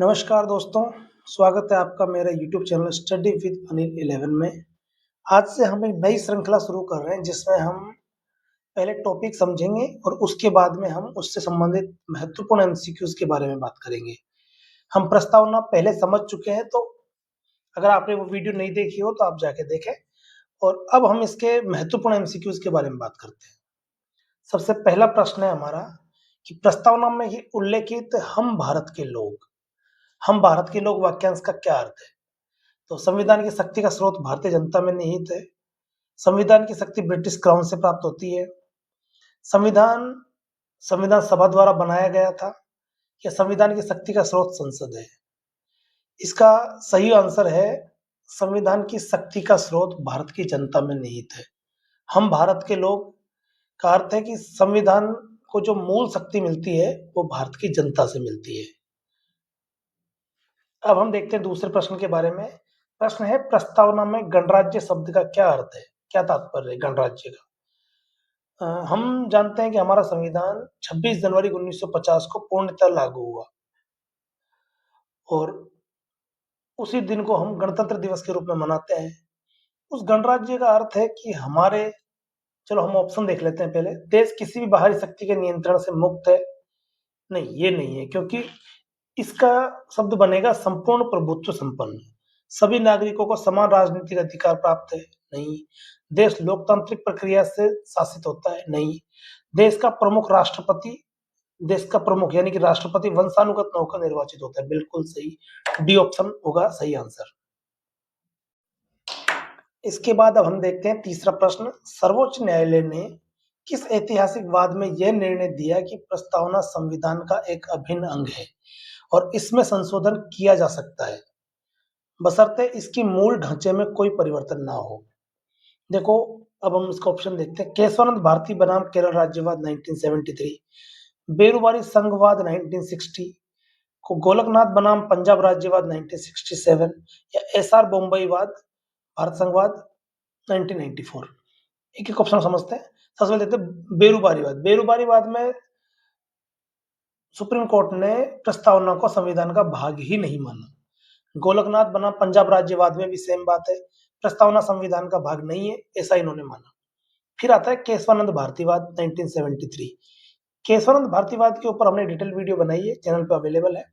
नमस्कार दोस्तों, स्वागत है आपका मेरा YouTube channel study with Anil 11 में। आज से हम एक नई श्रृंखला शुरू कर रहे हैं जिसमें हम पहले टॉपिक समझेंगे और उसके बाद में हम उससे संबंधित महत्वपूर्ण एमसीक्यूज के बारे में बात करेंगे। हम प्रस्तावना पहले समझ चुके हैं, तो अगर आपने वो वीडियो नहीं देखी हो तो आप जाके देखें। और अब हम इसके महत्वपूर्ण एमसीक्यूज के बारे में बात करते हैं। सबसे पहला प्रश्न है हमारा कि प्रस्तावना में ही उल्लेखित हम भारत के लोग वाक्यांश का क्या अर्थ है। तो संविधान की शक्ति का स्रोत भारतीय जनता में निहित है। संविधान की शक्ति ब्रिटिश क्राउन से प्राप्त होती है। संविधान संविधान सभा द्वारा बनाया गया था। या संविधान की शक्ति का स्रोत संसद है। इसका सही आंसर है संविधान की शक्ति का स्रोत भारत की जनता में निहित है। हम भारत के लोग का अर्थ है कि संविधान को जो मूल शक्ति मिलती है वो भारत की जनता से मिलती है। अब हम देखते हैं दूसरे प्रश्न के बारे में। प्रश्न है, प्रस्तावना में गणराज्य शब्द का क्या अर्थ है, क्या तात्पर्य है गणराज्य का। हम जानते हैं कि हमारा संविधान 26 जनवरी 1950 को पूर्णतः लागू हुआ और उसी दिन को हम गणतंत्र दिवस के रूप में मनाते हैं। उस गणराज्य का अर्थ है कि चलो हम ऑप्शन देख लेते हैं पहले। देश किसी भी बाहरी शक्ति के नियंत्रण से मुक्त है। नहीं, ये नहीं है, क्योंकि इसका शब्द बनेगा संपूर्ण प्रभुत्व संपन्न। सभी नागरिकों को समान राजनीतिक अधिकार प्राप्त है। नहीं। देश लोकतांत्रिक प्रक्रिया से शासित होता है। नहीं। देश का प्रमुख यानी कि राष्ट्रपति वंशानुगत न होकर निर्वाचित होता है। बिल्कुल सही, डी ऑप्शन होगा सही आंसर। इसके बाद अब हम देखते हैं तीसरा प्रश्न। सर्वोच्च न्यायालय ने किस ऐतिहासिक वाद में यह निर्णय दिया कि प्रस्तावना संविधान का एक अभिन्न अंग है और इसमें संशोधन किया जा सकता है, बशर्ते इसकी मूल ढांचे में कोई परिवर्तन ना हो। देखो, अब हम इसका ऑप्शन देखते हैं। केशवानंद भारती बनाम केरल राज्यवाद 1973, बेरुवारी संघवाद 1960, को गोलकनाथ बनाम पंजाब राज्यवाद 1967 या एसआर बोम्बईवाद भारत संघवाद 1994। एक एक ऑप्शन समझते हैं। सबसे पहले देखते हैं बेरुबारीवाद में सुप्रीम कोर्ट ने प्रस्तावना को संविधान का भाग ही नहीं माना। गोलकनाथ बनाम पंजाब राज्यवाद में भी सेम बात है, प्रस्तावना संविधान का भाग नहीं है, ऐसा इन्होंने माना। फिर आता है केशवानंद भारतीवाद 1973। केशवानंद भारतीवाद के ऊपर हमने डिटेल वीडियो बनाई है, चैनल पे अवेलेबल है।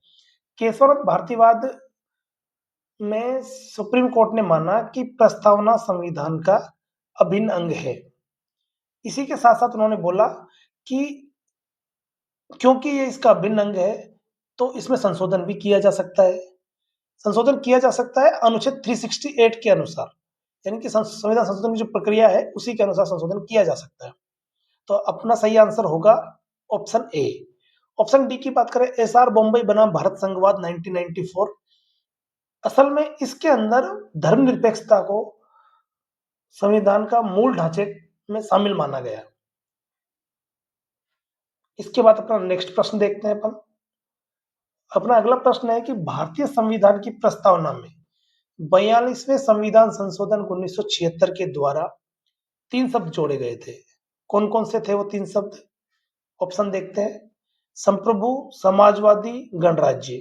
केशवानंद भारतीवाद में सुप्रीम कोर्ट ने माना कि प्रस्तावना संविधान का अभिन्न अंग है। इसी के साथ साथ उन्होंने बोला कि क्योंकि ये इसका अभिन्न अंग है तो इसमें संशोधन भी किया जा सकता है। संशोधन किया जा सकता है अनुच्छेद 368 के अनुसार, यानी कि संविधान संशोधन की जो प्रक्रिया है उसी के अनुसार संशोधन किया जा सकता है। तो अपना सही आंसर होगा ऑप्शन ए। ऑप्शन डी की बात करें, एसआर बॉम्बे बनाम भारत संघवाद 1994, असल में इसके अंदर धर्मनिरपेक्षता को संविधान का मूल ढांचे में शामिल माना गया। इसके बाद अपना नेक्स्ट प्रश्न देखते हैं। अपना अगला प्रश्न है कि भारतीय संविधान की प्रस्तावना में 42वें संविधान संशोधन 1976 के द्वारा 3 शब्द जोड़े गए थे। कौन कौन से थे वो 3 शब्द? ऑप्शन देखते हैं। संप्रभु, समाजवादी, गणराज्य,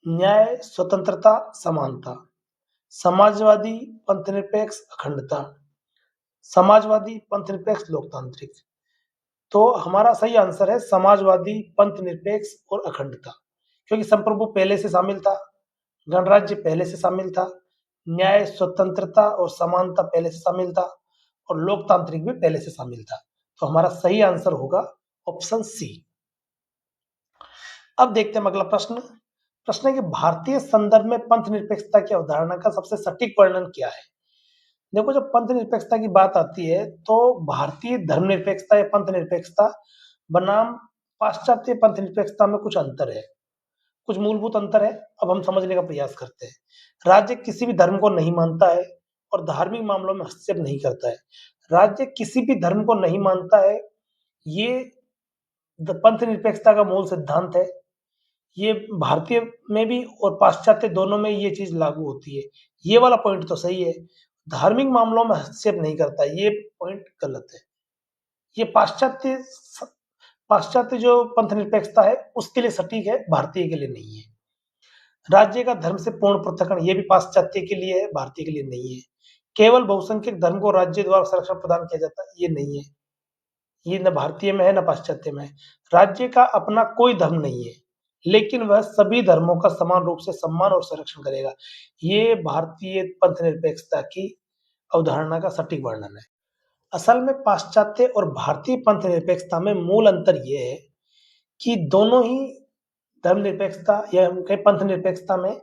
न्याय, स्वतंत्रता, समानता, समाजवादी, पंथनिरपेक्ष, अखंडता, समाजवादी, पंथनिरपेक्ष, लोकतांत्रिक। तो हमारा सही आंसर है समाजवादी, पंथनिरपेक्ष और अखंडता, क्योंकि संप्रभु पहले से शामिल था, गणराज्य पहले से शामिल था, न्याय, स्वतंत्रता और समानता पहले से शामिल था और लोकतांत्रिक भी पहले से शामिल था। तो हमारा सही आंसर होगा ऑप्शन सी। अब देखते हैं अगला प्रश्न। प्रश्न है कि भारतीय संदर्भ में पंथ निरपेक्षता की अवधारणा का सबसे सटीक वर्णन क्या है। देखो, जब पंथ निरपेक्षता की बात आती है तो भारतीय धर्मनिरपेक्षता या पंथ निरपेक्षता बनाम पाश्चात्य पंथ निरपेक्षता में कुछ अंतर है, कुछ मूलभूत अंतर है। अब हम समझने का प्रयास करते हैं। राज्य किसी भी धर्म को नहीं मानता है और धार्मिक मामलों में हस्तक्षेप नहीं करता है। राज्य किसी भी धर्म को नहीं मानता है, ये पंथ निरपेक्षता का मूल सिद्धांत है। ये भारतीय में भी और पाश्चात्य दोनों में ये चीज लागू होती है। ये वाला पॉइंट तो सही है, धार्मिक मामलों में हस्तक्षेप नहीं करता, ये पॉइंट गलत है। ये पाश्चात्य जो पंथ निरपेक्षता है उसके लिए सटीक है, भारतीय के लिए नहीं है। राज्य का धर्म से पूर्ण पृथक्करण, ये भी पाश्चात्य के लिए है, भारतीय के लिए नहीं है। केवल बहुसंख्यक धर्म को राज्य द्वारा संरक्षण प्रदान किया जाता है, ये नहीं है। ये न भारतीय में है न पाश्चात्य में है। राज्य का अपना कोई धर्म नहीं है, लेकिन वह सभी धर्मों का समान रूप से सम्मान और संरक्षण करेगा। ये भारतीय पंथ निरपेक्षता की अवधारणा का सटीक वर्णन है। असल में पाश्चात्य और भारतीय पंथ निरपेक्षता में मूल अंतर ये है कि दोनों ही धर्मनिरपेक्षता या हम कहें पंथ निरपेक्षता में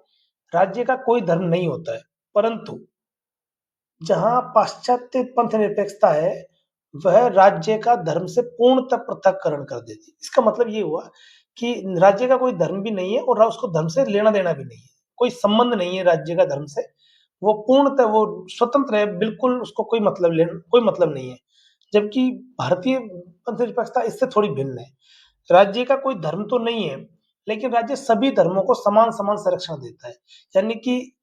राज्य का कोई धर्म नहीं होता है, परंतु जहाँ पाश्चात्य पंथ निरपेक्षता है, वह राज्य का धर्म से पूर्णतः पृथक्करण कर देती है। इसका मतलब ये हुआ कि राज्य का कोई धर्म भी नहीं है और उसको धर्म से लेना-देना भी नहीं है। कोई संबंध नहीं है राज्य का धर्म से। वो पूर्णतः वो स्वतंत्र है, बिल्कुल उसको कोई मतलब नहीं है। जबकि भारतीय पंथ निरपेक्षता इससे थोड़ी भिन्न है। राज्य का कोई धर्म तो नहीं है, लेकिन राज्य सभी धर्मों को समान-समान संरक्षण देता है। यानी कि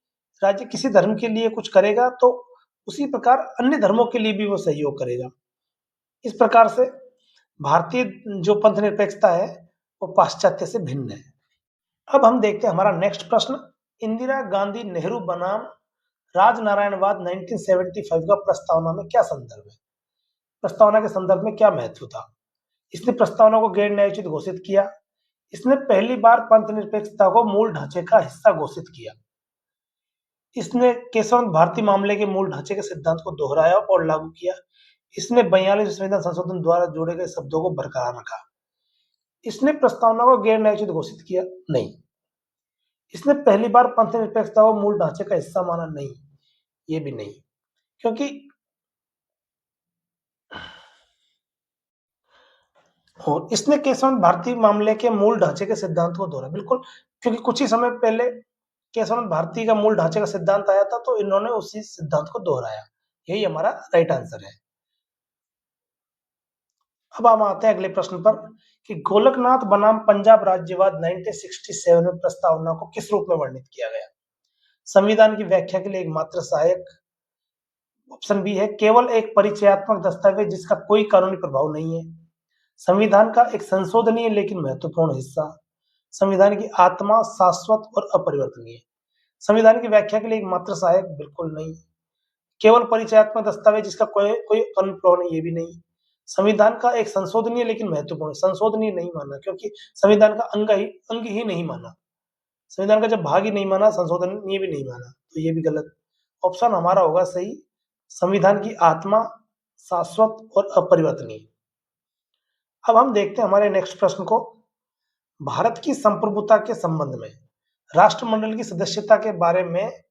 राज्य किसी धर्म के लिए कुछ करेगा तो उसी प्रकार अन्य धर्मों के लिए भी वो सहयोग करेगा। इस प्रकार से भारतीय जो पंथ निरपेक्षता है, वो पाश्चात्य से भिन्न है। अब हम देखते हैं हमारा नेक्स्ट प्रश्न, इंदिरा गांधी नेहरू बनाम राजनारायणवाद 1975 का प्रस्तावना में क्या संदर्भ है? प्रस्तावना के संदर्भ में क्या महत्व था? इसने प्रस्तावना को गैर न्यायोचित घोषित किया। इसने पहली बार पंथ निरपेक्षता को मूल ढांचे का हिस्सा घोषित किया। इसने केशवचंद्र भारती मामले के मूल ढांचे के सिद्धांत को दोहराया और लागू किया। इसने 42 संविधान संशोधन द्वारा जोड़े गए शब्दों को बरकरार रखा। इसने प्रस्तावना को गैर न्यायोचित घोषित किया? नहीं। इसने पहली बार पंथ निरपेक्षता को मूल ढांचे का हिस्सा माना? नहीं, ये भी नहीं, क्योंकि और इसने केशवचंद्र भारती मामले के मूल ढांचे के सिद्धांत को दोहराया। बिल्कुल, क्योंकि कुछ ही समय पहले केशवचंद्र भारती का मूल ढांचे का सिद्धांत आया था, तो इन्होंने उसी सिद्धांत को दोहराया। यही हमारा राइट आंसर है। अब हम आते हैं अगले प्रश्न पर कि गोलकनाथ बनाम पंजाब राज्यवाद 1967 में प्रस्तावना को किस रूप में वर्णित किया गया? संविधान की व्याख्या के लिए एकमात्र सहायक। ऑप्शन बी है केवल एक परिचयात्मक दस्तावेज जिसका कोई कानूनी प्रभाव नहीं है। संविधान का एक संशोधनीय लेकिन महत्वपूर्ण हिस्सा। संविधान की आत्मा शाश्वत और अपरिवर्तनीय। संविधान की व्याख्या के लिए एकमात्र सहायक, बिल्कुल नहीं। केवल परिचयात्मक दस्तावेज जिसका कोई कानूनी प्रभाव नहीं, ये भी नहीं। संविधान का एक संशोधनीय लेकिन महत्वपूर्ण, संशोधनीय नहीं माना क्योंकि संविधान का अंग ही नहीं माना। संविधान का जब भाग ही नहीं माना, संशोधनीय भी नहीं माना, तो ये भी गलत। ऑप्शन हमारा होगा सही, संविधान की आत्मा शाश्वत और अपरिवर्तनीय। अब हम देखते हैं हमारे नेक्स्ट प्रश्न को, भारत की संप्रभुता के संबंध में राष्ट्रमंडल की सदस्यता के बारे में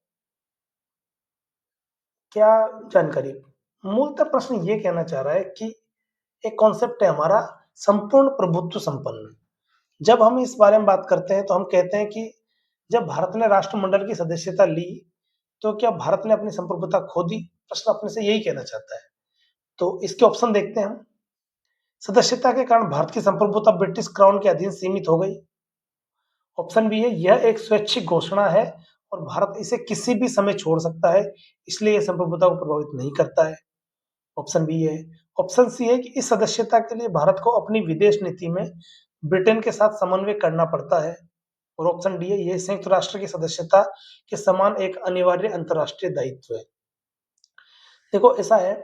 क्या जानकारी? मूलतः प्रश्न ये कहना चाह रहा है कि एक कॉन्सेप्ट है हमारा संपूर्ण प्रभुत्व संपन्न। जब हम इस बारे में बात करते हैं तो हम कहते हैं कि जब भारत ने राष्ट्रमंडल की सदस्यता ली तो क्या भारत ने अपनी संप्रभुता खो दी? प्रश्न अपने से यही कहना चाहता है। तो इसके ऑप्शन देखते हैं हम। सदस्यता के कारण भारत की संप्रभुता ब्रिटिश क्राउन के अधीन सीमित हो गई। ऑप्शन बी है यह एक स्वैच्छिक घोषणा है और भारत इसे किसी भी समय छोड़ सकता है, इसलिए यह संप्रभुता को प्रभावित नहीं करता है। ऑप्शन बी है। ऑप्शन सी है कि इस सदस्यता के लिए भारत को अपनी विदेश नीति में ब्रिटेन के साथ समन्वय करना पड़ता है। और ऑप्शन डी है यह संयुक्त राष्ट्र की सदस्यता के समान एक अनिवार्य अंतर्राष्ट्रीय दायित्व है। देखो ऐसा है,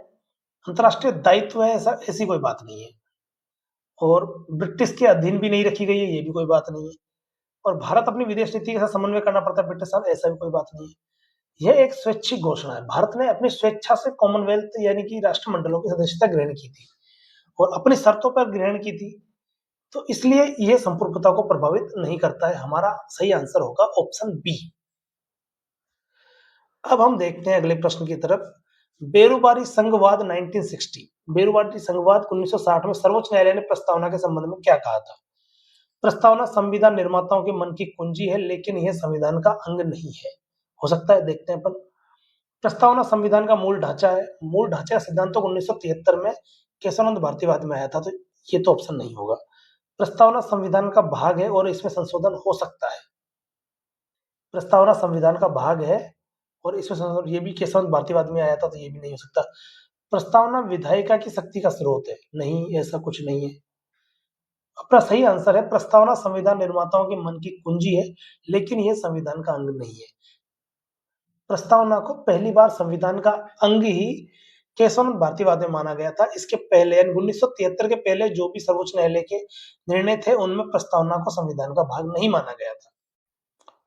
अंतर्राष्ट्रीय दायित्व है ऐसी कोई बात नहीं है, और ब्रिटिश के अधीन भी नहीं रखी गई है, ये भी कोई बात नहीं है, और भारत अपनी विदेश नीति के साथ समन्वय करना पड़ता है ब्रिटिश साथ, ऐसा भी कोई बात नहीं है। यह एक स्वैच्छिक घोषणा है। भारत ने अपनी स्वेच्छा से कॉमनवेल्थ यानी कि राष्ट्रमंडलों की सदस्यता ग्रहण की थी और अपनी शर्तों पर ग्रहण की थी, तो इसलिए यह संप्रभुता को प्रभावित नहीं करता है। हमारा सही आंसर होगा ऑप्शन बी। अब हम देखते हैं अगले प्रश्न की तरफ। बेरुबारी संघवाद 1960, बेरुबारी संघवाद 1960 में सर्वोच्च न्यायालय ने प्रस्तावना के संबंध में क्या कहा था? प्रस्तावना संविधान निर्माताओं के मन की कुंजी है, लेकिन यह संविधान का अंग नहीं है। हो सकता है, देखते हैं अपन। प्रस्तावना संविधान का मूल ढांचा है। मूल ढांचे का सिद्धांतों को 1973 में केशवानंद भारतीवाद में आया था, तो ये तो ऑप्शन नहीं होगा। प्रस्तावना संविधान का भाग है और इसमें संशोधन हो सकता है। प्रस्तावना संविधान का भाग है और इसमें संशोधन, ये भी केशवानंद भारतीवाद में आया था, तो ये भी नहीं हो सकता। प्रस्तावना विधायिका की शक्ति का स्रोत है, नहीं, ऐसा कुछ नहीं है। अपना सही आंसर है प्रस्तावना संविधान निर्माताओं के मन की कुंजी है, लेकिन यह संविधान का अंग नहीं है। प्रस्तावना को पहली बार संविधान का अंग ही केशवानंद भारतीवाद में माना गया था। इसके पहले यानी 1973 के पहले जो भी सर्वोच्च न्यायालय के निर्णय थे, उनमें प्रस्तावना को संविधान का भाग नहीं माना गया था।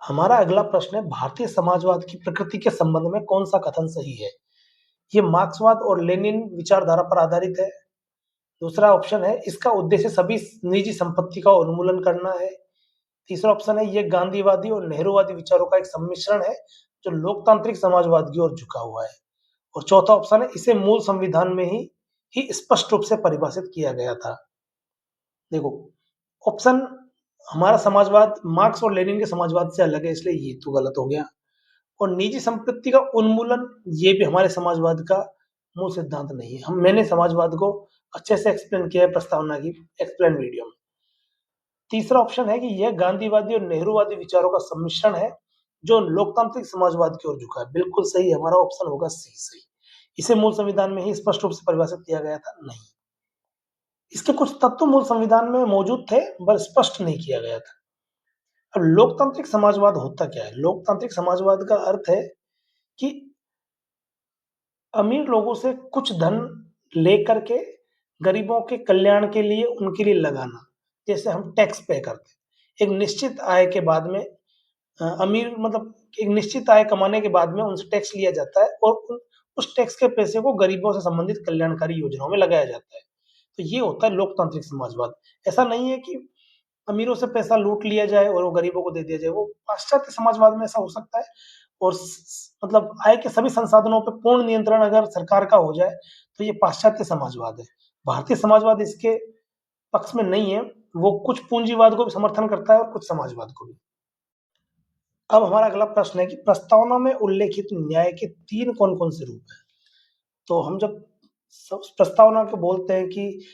हमारा अगला प्रश्न है भारतीय समाजवाद की प्रकृति के संबंध में कौन सा कथन सही है? ये मार्क्सवाद और लेनिन विचारधारा पर आधारित है। दूसरा ऑप्शन है इसका उद्देश्य सभी निजी संपत्ति का उन्मूलन करना है। तीसरा ऑप्शन है ये गांधीवादी और नेहरूवादी विचारों का एक सम्मिश्रण है जो लोकतांत्रिक समाजवाद की ओर झुका हुआ है। और चौथा ऑप्शन है इसे मूल संविधान में ही स्पष्ट रूप से परिभाषित किया गया था। देखो, ऑप्शन हमारा समाजवाद मार्क्स और लेनिन के समाजवाद से अलग है, इसलिए ये तो गलत हो गया। और निजी संपत्ति का उन्मूलन ये भी हमारे समाजवाद का मूल सिद्धांत नहीं है। मैंने समाजवाद को अच्छे से एक्सप्लेन किया है प्रस्तावना की एक्सप्लेन वीडियो में। तीसरा ऑप्शन है कि यह गांधीवादी और नेहरूवादी विचारों का सम्मिश्रण है जो लोकतांत्रिक समाजवाद की ओर झुका है। बिल्कुल सही, हमारा ऑप्शन होगा सी सही। इसे मूल संविधान में ही स्पष्ट रूप से परिभाषित किया गया था नहीं। इसके कुछ तत्व मूल संविधान में मौजूद थे पर स्पष्ट नहीं किया गया था। अब लोकतांत्रिक समाजवाद होता क्या है? लोकतांत्रिक समाजवाद का अर्थ है कि अमीर लोगों से कुछ धन लेकर के गरीबों के कल्याण के लिए उनके लिए लगाना। जैसे हम टैक्स पे करते हैं, एक निश्चित आय के बाद में अमीर मतलब एक निश्चित आय कमाने के बाद में उनसे टैक्स लिया जाता है और उस टैक्स के पैसे को गरीबों से संबंधित कल्याणकारी योजनाओं में लगाया जाता है। तो ये होता है लोकतांत्रिक समाजवाद। ऐसा नहीं है कि अमीरों से पैसा लूट लिया जाए और वो गरीबों को दे दिया जाए। वो पाश्चात्य समाजवाद में ऐसा हो सकता है। और मतलब आय के सभी संसाधनों पर पूर्ण नियंत्रण अगर सरकार का हो जाए तो ये पाश्चात्य समाजवाद है। भारतीय समाजवाद इसके पक्ष में नहीं है। वो कुछ पूंजीवाद को भी समर्थन करता है और कुछ समाजवाद को भी। अब हमारा अगला प्रश्न है कि प्रस्तावना में उल्लेखित न्याय के तीन कौन कौन से रूप हैं? तो हम जब प्रस्तावना को बोलते हैं कि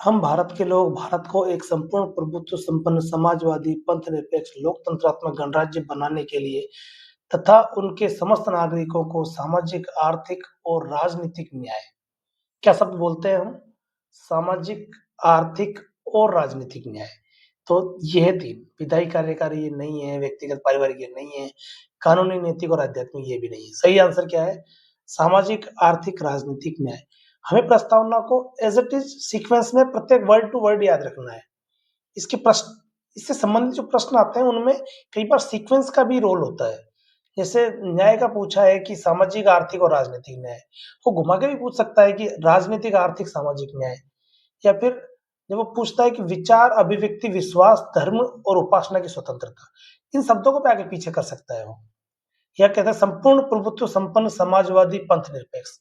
हम भारत के लोग भारत को एक संपूर्ण प्रभुत्व संपन्न समाजवादी पंथ निरपेक्ष लोकतंत्रात्मक गणराज्य बनाने के लिए तथा उनके समस्त नागरिकों को सामाजिक आर्थिक और राजनीतिक न्याय, क्या शब्द बोलते हैं हम? सामाजिक आर्थिक और राजनीतिक न्याय। तो ये है तीन। विधायी कार्यकारी ये नहीं है, व्यक्तिगत पारिवारिक ये नहीं है, कानूनी नैतिक और आध्यात्मिक ये भी नहीं है। सही आंसर क्या है? सामाजिक आर्थिक राजनीतिक न्याय। हमें प्रस्तावना को एज इट इज सीक्वेंस में प्रत्येक वर्ड टू वर्ड याद रखना है। इसके प्रश्न इससे संबंधित जो प्रश्न आते हैं उनमें कई बार सीक्वेंस का भी रोल होता है। जैसे न्याय का पूछा है कि सामाजिक आर्थिक और राजनीतिक न्याय, वो घुमा के भी पूछ सकता है कि राजनीतिक आर्थिक सामाजिक न्याय। या फिर जब वो पूछता है कि विचार अभिव्यक्ति विश्वास धर्म और उपासना की स्वतंत्रता, इन शब्दों को भी आगे पीछे कर सकता है वो। या कहता है संपूर्ण प्रभुत्व संपन्न समाजवादी पंथ निरपेक्ष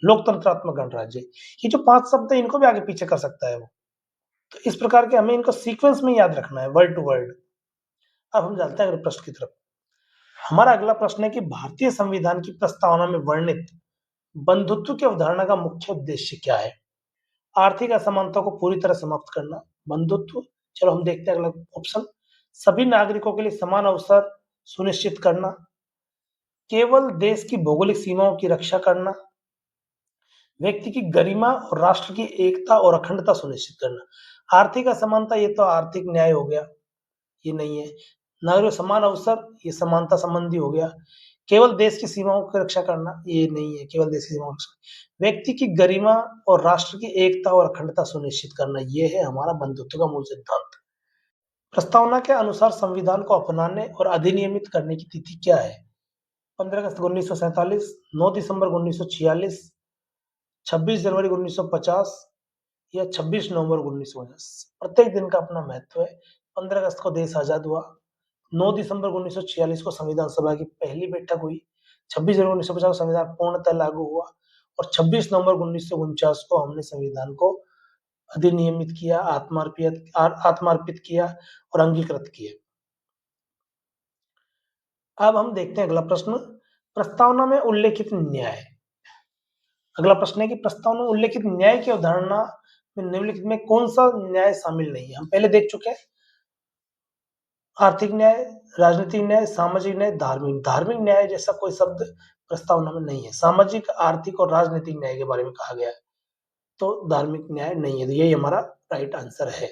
लोकतंत्रात्मक गणराज्य, ये जो पांच शब्द है इनको भी आगे पीछे कर सकता है वो। तो इस प्रकार के हमें इनको सीक्वेंस में याद रखना है वर्ड टू वर्ड। अब हम चलते हैं अगले प्रश्न की तरफ। हमारा अगला प्रश्न है कि भारतीय संविधान की प्रस्तावना में वर्णित बंधुत्व की अवधारणा का मुख्य उद्देश्य क्या है? आर्थिक असमानता को पूरी तरह समाप्त करना। बंधुत्व, चलो हम देखते हैं अगला ऑप्शन। सभी नागरिकों के लिए समान अवसर सुनिश्चित करना। केवल देश की भौगोलिक सीमाओं की रक्षा करना। व्यक्ति की गरिमा और राष्ट्र की एकता और अखंडता सुनिश्चित करना। आर्थिक असमानता ये तो आर्थिक न्याय हो गया, ये नहीं है। नागरिक समान अवसर ये समानता संबंधी हो गया। केवल देश की सीमाओं की रक्षा करना ये नहीं है, केवल देश की सीमाओं की रक्षा। व्यक्ति की गरिमा और राष्ट्र की एकता और अखंडता सुनिश्चित करना ये है हमारा बंधुत्व का मूल सिद्धांत। प्रस्तावना के अनुसार संविधान को अपनाने और अधिनियमित करने की तिथि क्या है? 15 अगस्त 1947, 9 दिसंबर 1946, 26 जनवरी 1950 या 26 नवंबर 1950। प्रत्येक दिन का अपना महत्व है। 15 अगस्त को देश आजाद हुआ, 9 दिसंबर 1946 को संविधान सभा की पहली बैठक हुई, 26 जनवरी 1950 को संविधान पूर्णतः लागू हुआ और 26 नवंबर 1949 को हमने संविधान को अधिनियमित किया, आत्मार्पित किया और अंगीकृत किया। अब हम देखते हैं अगला प्रश्न, प्रस्तावना में उल्लेखित न्याय। अगला प्रश्न है कि प्रस्तावना में उल्लेखित न्याय की अवधारणा में निम्नलिखित में कौन सा न्याय शामिल नहीं है? हम पहले देख चुके हैं आर्थिक न्याय, राजनीतिक न्याय, सामाजिक न्याय, धार्मिक। धार्मिक न्याय जैसा कोई शब्द प्रस्तावना में नहीं है। सामाजिक आर्थिक और राजनीतिक न्याय के बारे में कहा गया है, तो धार्मिक न्याय नहीं है। तो यही हमारा राइट आंसर है।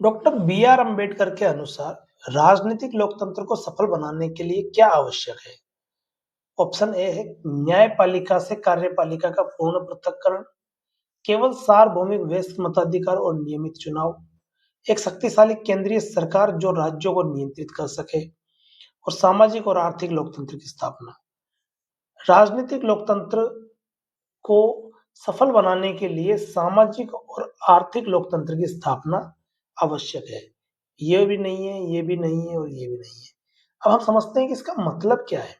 डॉक्टर बी आर अम्बेडकर के अनुसार राजनीतिक लोकतंत्र को सफल बनाने के लिए क्या आवश्यक है? ऑप्शन ए है न्यायपालिका से कार्यपालिका का पूर्ण पृथक्करण, केवल सार्वभौमिक व्यस्क मताधिकार और नियमित चुनाव, एक शक्तिशाली केंद्रीय सरकार जो राज्यों को नियंत्रित कर सके, और सामाजिक और आर्थिक लोकतंत्र की स्थापना। राजनीतिक लोकतंत्र को सफल बनाने के लिए सामाजिक और आर्थिक लोकतंत्र की स्थापना आवश्यक है। ये भी नहीं है, ये भी नहीं है और ये भी नहीं है। अब हम समझते हैं कि इसका मतलब क्या है।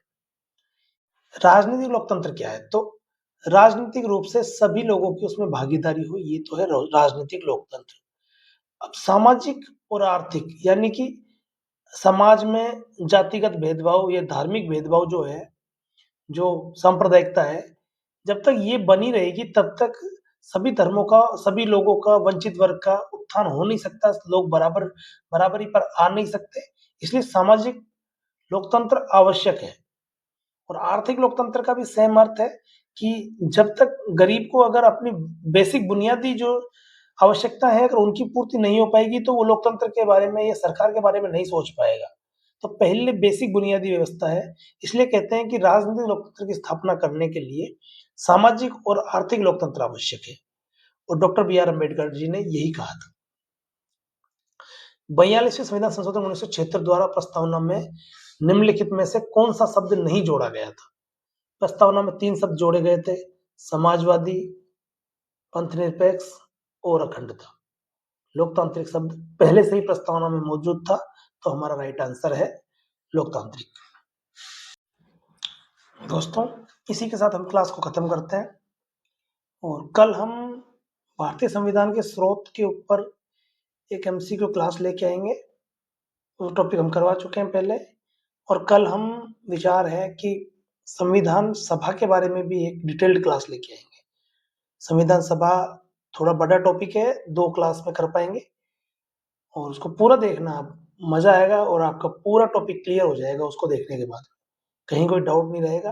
राजनीतिक लोकतंत्र क्या है? तो राजनीतिक रूप से सभी लोगों की उसमें भागीदारी हो, ये तो है राजनीतिक लोकतंत्र। अब सामाजिक और आर्थिक यानी कि समाज में जातिगत भेदभाव या धार्मिक भेदभाव जो है, जो सांप्रदायिकता है, जब तक ये बनी रहेगी तब तक सभी धर्मों का, सभी लोगों का, वंचित वर्ग का उत्थान हो नहीं सकता, लोग बराबरी पर आ नहीं सकते। इसलिए सामाजिक लोकतंत्र आवश्यक है। और आर्थिक लोकतंत्र का भी सेम अर्थ है कि जब तक गरीब को अगर अपनी बेसिक बुनियादी जो आवश्यकता है अगर उनकी पूर्ति नहीं हो पाएगी तो वो लोकतंत्र के बारे में या सरकार के बारे में नहीं सोच पाएगा। तो पहले बेसिक बुनियादी व्यवस्था है। इसलिए कहते हैं कि राजनीतिक लोकतंत्र की स्थापना करने के लिए सामाजिक और आर्थिक लोकतंत्र आवश्यक है। और doctor B are Ambedkar ji ने यही कहा था। 42वें संविधान संशोधन 1976 द्वारा प्रस्तावना में निम्नलिखित में से कौन सा शब्द नहीं जोड़ा गया था? प्रस्तावना में 3 शब्द जोड़े गए थे, समाजवादी, पंथनिरपेक्ष और अखंडता। लोकतांत्रिक शब्द पहले से ही प्रस्तावना में मौजूद था, तो हमारा राइट आंसर है लोकतांत्रिक। दोस्तों, इसी के साथ हम क्लास को खत्म करते हैं और कल हम भारतीय संविधान के स्रोत के ऊपर एक एमसीक्यू क्लास लेके आएंगे। वो टॉपिक हम करवा चुके हैं पहले। और कल हम विचार है कि संविधान सभा के बारे में भी एक डिटेल्ड क्लास लेके आएंगे। संविधान सभा थोड़ा बड़ा टॉपिक है, 2 क्लास में कर पाएंगे और उसको पूरा देखना आप, मजा आएगा और आपका पूरा टॉपिक क्लियर हो जाएगा उसको देखने के बाद, कहीं कोई डाउट नहीं रहेगा।